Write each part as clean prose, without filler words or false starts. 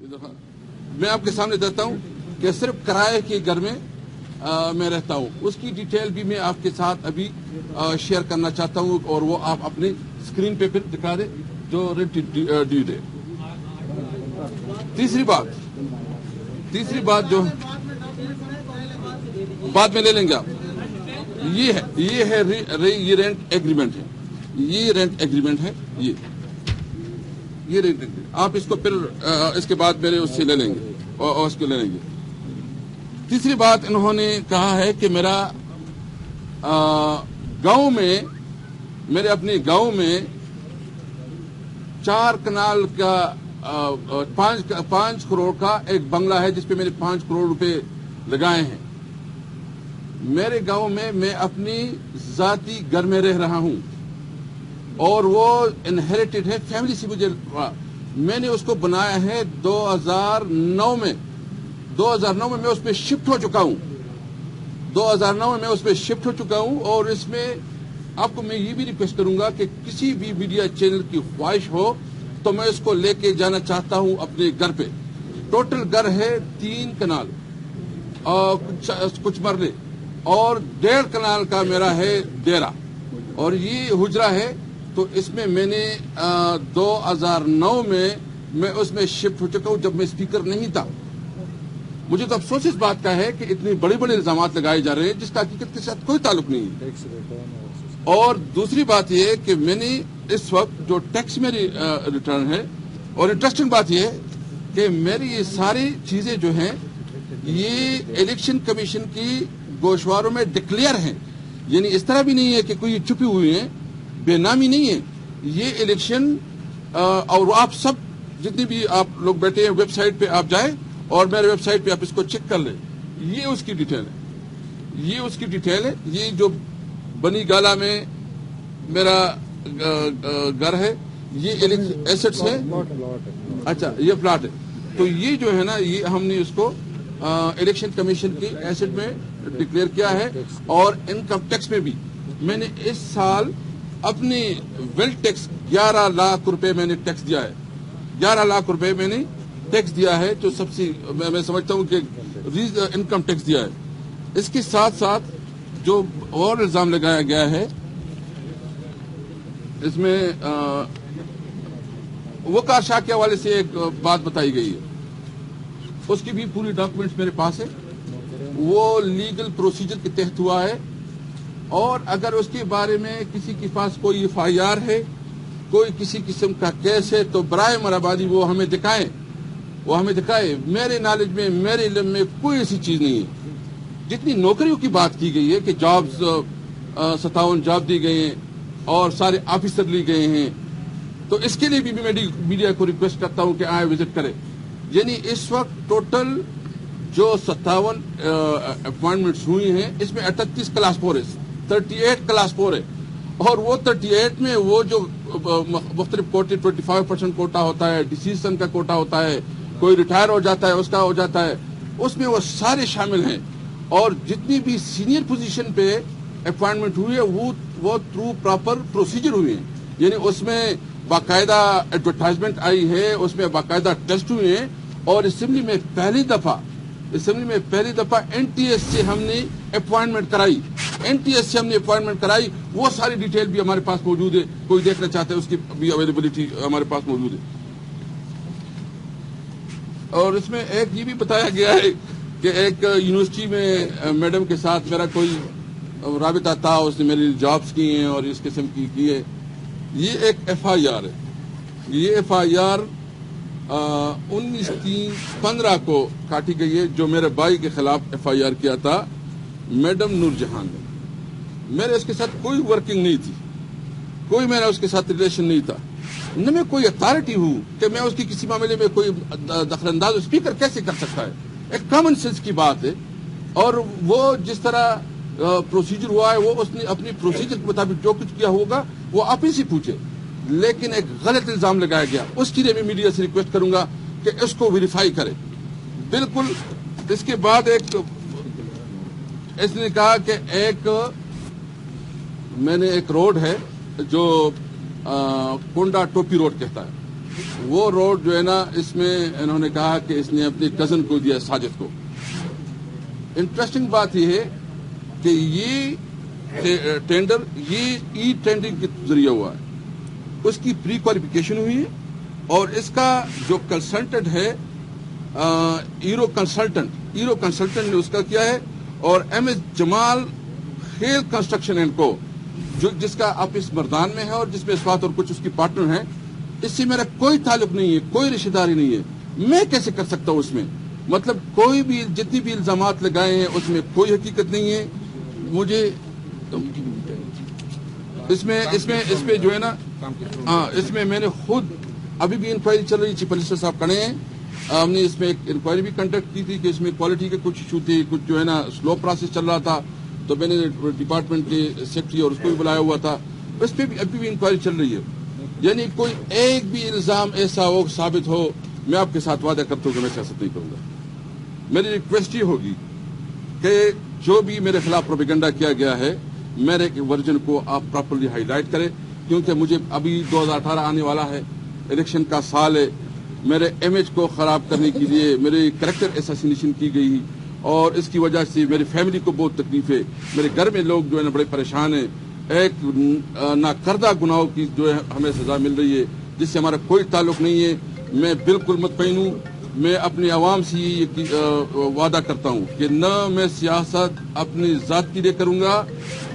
میں آپ کے سامنے دیتا ہوں کہ صرف کرائے کے گھر میں میں رہتا ہوں. اس کی ڈیٹیل بھی میں آپ کے ساتھ ابھی شیئر کرنا چاہتا ہوں, اور وہ آپ اپنے اسکرین پہ پھر دکھا دیں جو رینٹ ڈیو ہے. تیسری بات جو بعد میں لے لیں گے آپ, یہ رینٹ ایگریمنٹ ہے. یہ رینٹ ایگریمنٹ ہے. یہ رینٹ ایگریمنٹ آپ اس کو پھر اس کے بعد میرے اس سے لے لیں گے اور اس کو لے لیں گے. تیسری بات انہوں نے کہا ہے کہ میرا گاؤں میں, میرے اپنے گاؤں میں 4 کنال کا 5 کروڑ کا ایک بنگلہ ہے جس پہ میں نے 5 کروڑ روپے لگائے ہیں. میرے گاؤں میں میں اپنی ذاتی گھر میں رہ رہا ہوں اور وہ انہیریٹڈ ہے فیملی سے. میں نے اس کو بنایا ہے 2009 میں میں اس پہ شفٹ ہو چکا ہوں. 2009 میں اس پہ شفٹ ہو چکا ہوں. اور اس میں آپ کو میں یہ بھی ریکویسٹ کروں گا کہ کسی بھی میڈیا چینل کی خواہش ہو تو میں اس کو لے کے جانا چاہتا ہوں اپنے گھر پہ. ٹوٹل گھر ہے 3 کنال اور کچھ مرلے, اور 1.5 کنال کا میرا ہے ڈیرا, اور یہ حجرہ ہے. تو اس میں نے 2009 میں اس میں شفٹ ہو چکا ہوں جب میں اسپیکر نہیں تھا. مجھے تو افسوس اس بات کا ہے کہ اتنے بڑے بڑے الزامات لگائے جا رہے ہیں جس کا حقیقت کے ساتھ کوئی تعلق نہیں ہے. اور دوسری بات یہ کہ میں نے اس وقت جو ٹیکس میری ریٹرن ہے, اور انٹرسٹنگ بات یہ ہے کہ میری یہ ساری چیزیں جو ہیں یہ الیکشن کمیشن کی گوشواروں میں ڈکلیئر ہیں. یعنی اس طرح بھی نہیں ہے کہ کوئی چھپی ہوئی ہیں, بے نامی نہیں ہے. یہ الیکشن اور آپ سب جتنے بھی آپ لوگ بیٹھے ہیں ویب سائٹ پہ آپ جائیں اور میرے ویب سائٹ پہ آپ اس کو چیک کر لیں. یہ اس کی ڈیٹیل ہے. یہ جو بنی گالا میں میرا گھر ہے, یہ ایسٹس ہے. اچھا, یہ پلاٹ ہے. تو یہ جو ہے نا, یہ ہم نے اس کو الیکشن کمیشن کی ایسٹ میں ڈکلیئر کیا ہے. اور انکم ٹیکس میں بھی میں نے اس سال اپنی ویلتھ ٹیکس 11 لاکھ روپے میں نے ٹیکس دیا ہے. 11 لاکھ روپے میں نے ٹیکس دیا ہے, جو سب سے میں سمجھتا ہوں کہ انکم ٹیکس دیا ہے. اس کے ساتھ ساتھ جو اور الزام لگایا گیا ہے اس میں وقار شاہ کے حوالے سے ایک بات بتائی گئی ہے. اس کی بھی پوری ڈاکومنٹس میرے پاس ہے. وہ لیگل پروسیجر کے تحت ہوا ہے, اور اگر اس کے بارے میں کسی کے پاس کوئی FIR ہے, کوئی کسی قسم کا کیس ہے, تو برائے مہربانی وہ ہمیں دکھائے. میرے نالج میں, میرے علم میں کوئی ایسی چیز نہیں ہے. جتنی نوکریوں کی بات کی گئی ہے کہ جابز 57 جاب دی گئی ہیں اور سارے آفیسر لی گئے ہیں, تو اس کے لیے بھی میں میڈیا کو ریکویسٹ کرتا ہوں کہ آئے وزٹ کرے. یعنی اس وقت ٹوٹل جو 57 اپوائنٹمنٹس ہوئی ہیں اس میں 38 کلاس 4 ہے, 38 کلاس 4 ہے. اور وہ 38 میں وہ جو مختلف کوٹے 25% کوٹا ہوتا ہے, ڈسیزن کا کوٹا ہوتا ہے, کوئی ریٹائر ہو جاتا ہے اس کا ہو جاتا ہے, اس میں وہ سارے شامل ہیں. اور جتنی بھی سینئر پوزیشن پہ اپوائنٹمنٹ ہوئی ہے وہ تھرو پراپر پروسیجر ہوئی ہیں. یعنی اس میں باقاعدہ ایڈورٹائزمنٹ آئی ہے, اس میں باقاعدہ ٹیسٹ ہوئے ہیں. اور اسمبلی میں پہلی دفعہ NTS سے ہم نے اپوائنٹمنٹ کرائی. وہ ساری ڈیٹیل بھی ہمارے پاس موجود ہے, کوئی دیکھنا چاہتا ہے اس کی بھی اویلیبلٹی ہمارے پاس موجود ہے. اور اس میں ایک یہ بھی بتایا گیا ہے کہ ایک یونیورسٹی میں میڈم کے ساتھ میرا کوئی رابطہ تھا, اس نے میری جابز کی ہیں اور اس قسم کی ہے. یہ ایک FIR ہے. یہ FIR 19/3/15 کو کاٹی گئی ہے, جو میرے بھائی کے خلاف FIR کیا تھا میڈم نور جہاں نے. میرے اس کے ساتھ کوئی ورکنگ نہیں تھی, کوئی میرا اس کے ساتھ ریلیشن نہیں تھا, نہ میں کوئی اتھارٹی ہوں کہ میں اس کی کسی معاملے میں کوئی دخل انداز اسپیکر کیسے کر سکتا ہے. ایک کامن سینس کی بات ہے. اور وہ جس طرح پروسیجر ہوا ہے وہ اس نے اپنی پروسیجر کے مطابق جو کچھ کیا ہوگا وہ آپ ہی سے پوچھے. لیکن ایک غلط الزام لگایا گیا, اس کے لیے میں میڈیا سے ریکویسٹ کروں گا کہ اس کو ویریفائی کرے. بالکل. اس کے بعد اس نے کہا کہ میں نے ایک روڈ ہے جو کونڈا ٹوپی روڈ کہتا ہے, وہ روڈ جو ہے نا اس میں انہوں نے کہا کہ اس نے اپنے کزن کو دیا ساجد کو. انٹرسٹنگ بات یہ ہے کہ یہ ٹینڈر یہ ای ٹینڈرنگ کے ذریعے ہوا ہے, اس کی پری کوالیفیکیشن ہوئی ہے اور اس کا جو کنسلٹنٹ ہے ایرو کنسلٹنٹ نے اس کا کیا ہے, اور M S Jamal Khel construction and کو جس کا آفس مردان میں ہے اور جس میں اس وقت اور کچھ اس کی پارٹنر ہیں, اس سے میرا کوئی تعلق نہیں ہے, کوئی رشتہ داری نہیں ہے. میں کیسے کر سکتا ہوں اس میں؟ مطلب کوئی بھی جتنی بھی الزامات لگائے ہیں اس میں کوئی حقیقت نہیں ہے. مجھے اس میں جو ہے نا اس میں میں نے خود ابھی بھی انکوائری چل رہی, چیف منسٹر صاحب کھڑے ہیں, ہم نے اس میں ایک انکوائری بھی کنڈکٹ کی تھی کہ اس میں کوالٹی کے کچھ ایشو تھے, کچھ جو ہے نا سلو پروسیس چل رہا تھا, تو میں نے ڈپارٹمنٹ کے سیکرٹری اور اس کو بھی بلایا ہوا تھا. اس پہ بھی ابھی بھی انکوائری چل رہی ہے. یعنی کوئی ایک بھی الزام ایسا ہو ثابت ہو, میں آپ کے ساتھ وعدہ کرتا ہوں کہ میں سیاست نہیں کروں گا. میری ریکویسٹ یہ ہوگی کہ جو بھی میرے خلاف پروپیگنڈا کیا گیا ہے میرے ورژن کو آپ پراپرلی ہائی لائٹ کریں, کیونکہ مجھے ابھی 2018 آنے والا ہے, الیکشن کا سال ہے. میرے امیج کو خراب کرنے کے لیے میرے کریکٹر اساسینیشن کی گئی اور اس کی وجہ سے میری فیملی کو بہت تکلیف ہے. میرے گھر میں لوگ جو ہے نا بڑے پریشان ہیں. ایک ناکردہ گناہوں کی جو ہے ہمیں سزا مل رہی ہے جس سے ہمارا کوئی تعلق نہیں ہے. میں بالکل مطمئن ہوں. میں اپنی عوام سے یہ وعدہ کرتا ہوں کہ نہ میں سیاست اپنی ذات کے لیے کروں گا,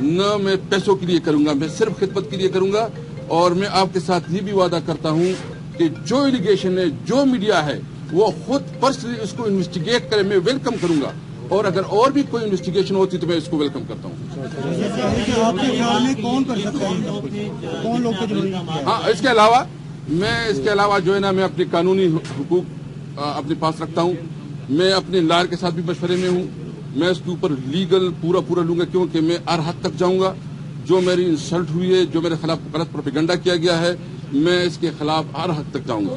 نہ میں پیسوں کے لیے کروں گا, میں صرف خدمت کے لیے کروں گا. اور میں آپ کے ساتھ یہ بھی وعدہ کرتا ہوں کہ جو ایلیگیشن ہے, جو میڈیا ہے, وہ خود پرسنلی اس کو انویسٹیگیٹ کرے, میں ویلکم کروں گا. اور اگر اور بھی کوئی انویسٹیگیشن ہوتی تو میں اس کو ویلکم کرتا ہوں. ہاں, اس کے علاوہ جو ہے نا میں اپنے قانونی حقوق اپنے پاس رکھتا ہوں. میں اپنے لائر کے ساتھ بھی مشورے میں ہوں. میں اس کے اوپر لیگل پورا لوں گا, کیونکہ میں ہر حد تک جاؤں گا. جو میری انسلٹ ہوئی ہے, جو میرے خلاف غلط پروپیگنڈا کیا گیا ہے, میں اس کے خلاف ہر حد تک جاؤں گا.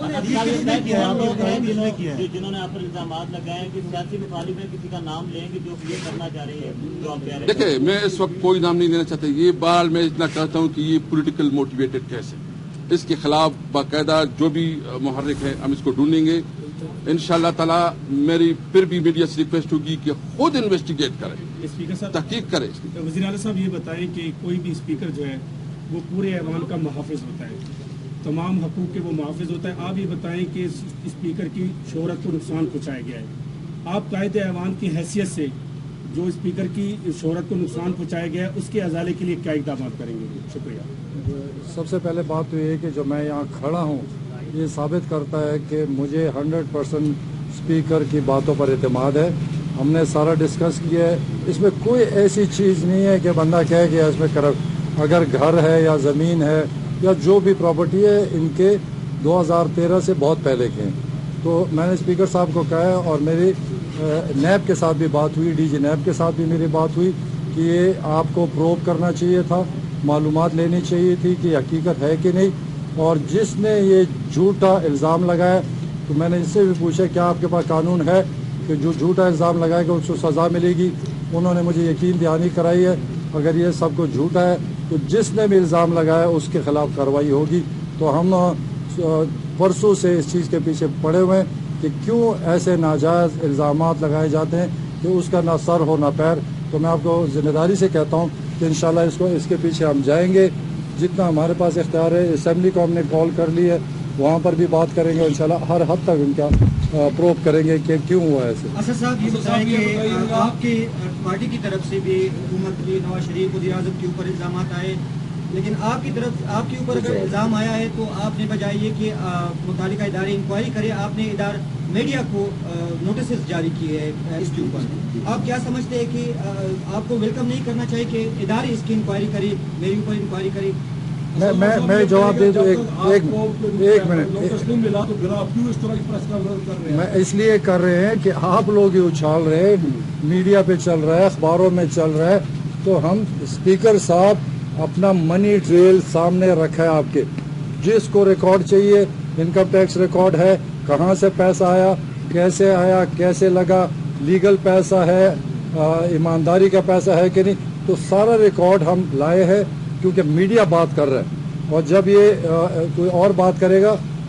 جنہوں نے آپ پر الزامات لگائے کہ سیاسی مخالف ہیں, کسی کا نام لیں گے جو یہ کرنا چاہ رہے ہیں, جو آپ کہہ رہے ہیں. دیکھیں, میں اس وقت کوئی نام نہیں لینا چاہتا. یہ بال میں اتنا کہتا ہوں کہ یہ پولیٹیکل موٹیویٹڈ کیس ہے. اس کے خلاف باقاعدہ جو بھی محرک ہیں ہم اس کو ڈھونڈیں گے انشاءاللہ تعالی. میری پھر بھی میڈیا سے ریکویسٹ ہوگی کہ خود انویسٹیگیٹ کریں, تحقیق کریں. وزیر اعلیٰ صاحب یہ بتائیں کہ کوئی بھی اسپیکر جو ہے وہ پورے ایوان کا محافظ ہوتا ہے, تمام حقوق کے وہ محافظ ہوتا ہے. آپ یہ بتائیں کہ اسپیکر کی شہرت کو نقصان پہنچایا گیا ہے. آپ قائد ایوان کی حیثیت سے جو اسپیکر کی شہرت کو نقصان پہنچایا گیا ہے اس کے ازالے کے لیے کیا اقدامات کریں گے؟ شکریہ. سب سے پہلے بات تو یہ ہے کہ جو میں یہاں کھڑا ہوں یہ ثابت کرتا ہے کہ مجھے 100% اسپیکر کی باتوں پر اعتماد ہے. ہم نے سارا ڈسکس کیا ہے. اس میں کوئی ایسی چیز نہیں ہے کہ بندہ کہے کہ اس میں اگر گھر ہے یا زمین ہے یا جو بھی پراپرٹی ہے, ان کے 2013 سے بہت پہلے کے ہیں. تو میں نے اسپیکر صاحب کو کہا ہے, اور میری نیب کے ساتھ بھی بات ہوئی, ڈی جی نیب کے ساتھ بھی میری بات ہوئی کہ یہ آپ کو پروب کرنا چاہیے تھا, معلومات لینی چاہیے تھی کہ حقیقت ہے کہ نہیں. اور جس نے یہ جھوٹا الزام لگایا تو میں نے اس سے بھی پوچھا کیا آپ کے پاس قانون ہے کہ جو جھوٹا الزام لگائے گا اس کو سزا ملے گی. انہوں نے مجھے یقین دہانی کرائی ہے اگر یہ سب کچھ جھوٹا ہے تو جس نے بھی الزام لگایا اس کے خلاف کارروائی ہوگی. تو ہم پرسوں سے اس چیز کے پیچھے پڑے ہوئے ہیں کہ کیوں ایسے ناجائز الزامات لگائے جاتے ہیں کہ اس کا نہ سر ہو نہ پیر. تو میں آپ کو ذمہ داری سے کہتا ہوں کہ انشاءاللہ اس کے پیچھے ہم جائیں گے جتنا ہمارے پاس اختیار ہے. اسمبلی کو ہم نے کال کر لی ہے, وہاں پر بھی بات کریں گے انشاءاللہ, ہر حد تک ان کا پروب کریں گے کہ کیوں ہوا ایسے. اسد صاحب یہ بتائیں کہ آپ کی پارٹی کی طرف سے بھی حکومت کی نواز شریف وزیر اعظم کے اوپر الزامات آئے, لیکن آپ کی طرف آپ کے اوپر اگر الزام آیا ہے تو آپ نے بجائے یہ کہ متعلقہ ادارے انکوائری کرے, آپ نے میڈیا کو نوٹسز جاری کیے ہیں اس کے اوپر. آپ کیا سمجھتے ہیں کہ آپ کو ویلکم نہیں کرنا چاہیے کہ ادارے اس کی انکوائری کرے, میرے اوپر انکوائری کرے؟ میں جواب دے دوں ایک منٹ. میں اس لیے کر رہے ہیں کہ آپ لوگ ہی اچھال رہے ہیں, میڈیا پہ چل رہا ہے, اخباروں میں چل رہا ہے. تو ہم اسپیکر صاحب اپنا منی ٹریل سامنے رکھا ہے آپ کے, جس کو ریکارڈ چاہیے, انکم ٹیکس ریکارڈ ہے, کہاں سے پیسہ آیا, کیسے لگا, لیگل پیسہ ہے, ایمانداری کا پیسہ ہے کہ نہیں. تو سارا ریکارڈ ہم لائے ہیں کیونکہ میڈیا بات کر رہا ہے, اور جب یہ کوئی اور بات کرے گا